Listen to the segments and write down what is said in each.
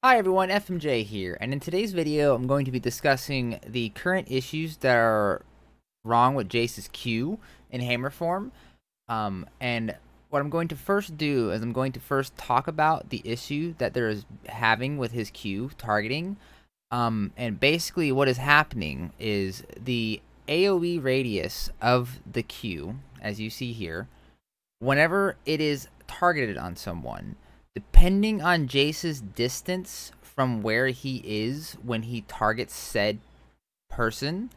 Hi everyone, FMJ here, and in today's video I'm going to be discussing the current issues that are wrong with Jayce's Q in hammer form. And what I'm going to first do is I'm going to first talk about the issue that there is having with his Q targeting. And basically what is happening is the AoE radius of the Q, as you see here, whenever it is targeted on someone, depending on Jayce's distance from where he is when he targets said person,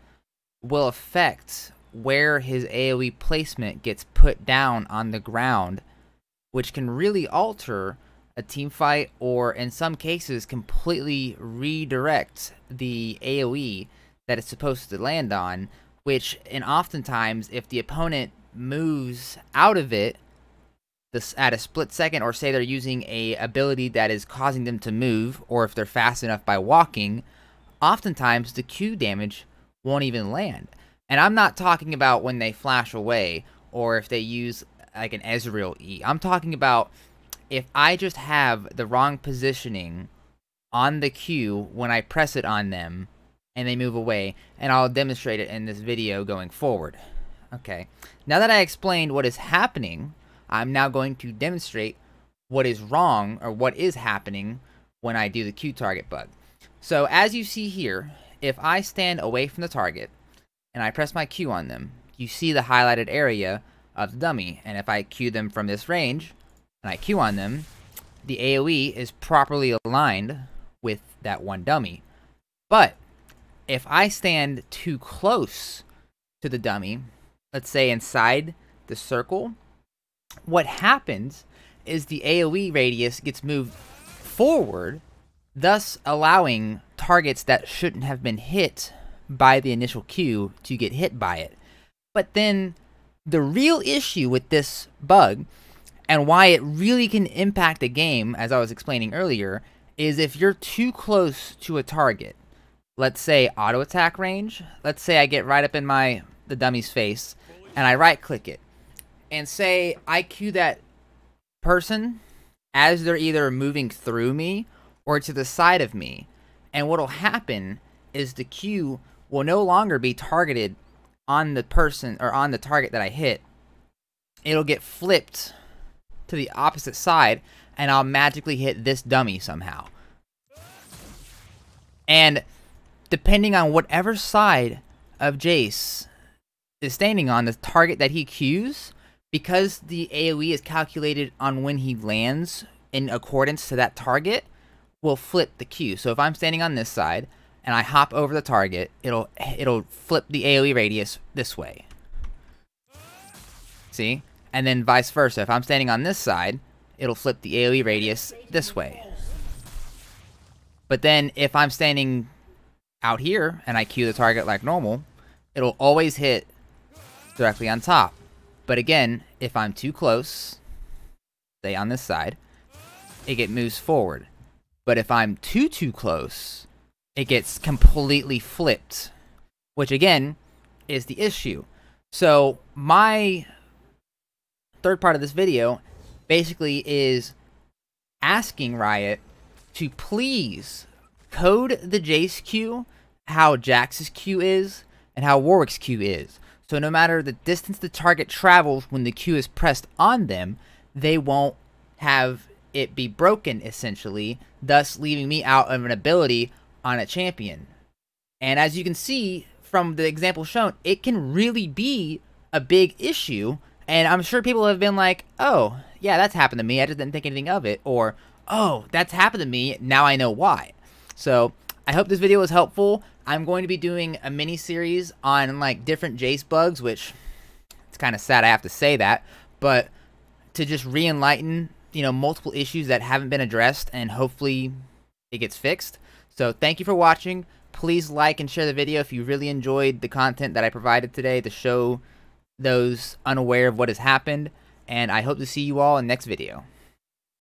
will affect where his AoE placement gets put down on the ground, which can really alter a team fight or in some cases completely redirect the AoE that it's supposed to land on, which and oftentimes if the opponent moves out of it at a split second, or say they're using a ability that is causing them to move, or if they're fast enough by walking, oftentimes the Q damage won't even land. And I'm not talking about when they flash away or if they use like an Ezreal E. I'm talking about if I just have the wrong positioning on the Q when I press it on them and they move away, and I'll demonstrate it in this video going forward. Okay, now that I explained what is happening, I'm now going to demonstrate what is wrong or what is happening when I do the Q target bug. So as you see here, if I stand away from the target and I press my Q on them, you see the highlighted area of the dummy. And if I Q them from this range and I Q on them, the AoE is properly aligned with that one dummy. But if I stand too close to the dummy, let's say inside the circle, what happens is the AoE radius gets moved forward, thus allowing targets that shouldn't have been hit by the initial Q to get hit by it. But then the real issue with this bug, and why it really can impact a game, as I was explaining earlier, is if you're too close to a target. Let's say auto attack range. Let's say I get right up in the dummy's face and I right click it. And say I Q that person as they're either moving through me or to the side of me. And what'll happen is the Q will no longer be targeted on the person or on the target that I hit. It'll get flipped to the opposite side and I'll magically hit this dummy somehow. And depending on whatever side of Jayce is standing on, the target that he Qs, because the AoE is calculated on when he lands in accordance to that target, will flip the Q. So if I'm standing on this side and I hop over the target, it'll flip the AoE radius this way. See? And then vice versa. If I'm standing on this side, it'll flip the AoE radius this way. But then if I'm standing out here and I Q the target like normal, it'll always hit directly on top. But again, if I'm too close, say on this side, it moves forward. But if I'm too close, it gets completely flipped, which again is the issue. So my third part of this video basically is asking Riot to please code the Jayce Q how Jax's Q is and how Warwick's Q is. So no matter the distance the target travels when the Q is pressed on them, they won't have it be broken, essentially, thus leaving me out of an ability on a champion. And as you can see from the example shown, it can really be a big issue. And I'm sure people have been like, oh, yeah, that's happened to me. I just didn't think anything of it. Or, oh, that's happened to me. Now I know why. So I hope this video was helpful. I'm going to be doing a mini series on like different Jayce bugs, which it's kind of sad I have to say that, but to just re-enlighten, multiple issues that haven't been addressed, and hopefully it gets fixed. So thank you for watching. Please like and share the video if you really enjoyed the content that I provided today to show those unaware of what has happened, and I hope to see you all in the next video.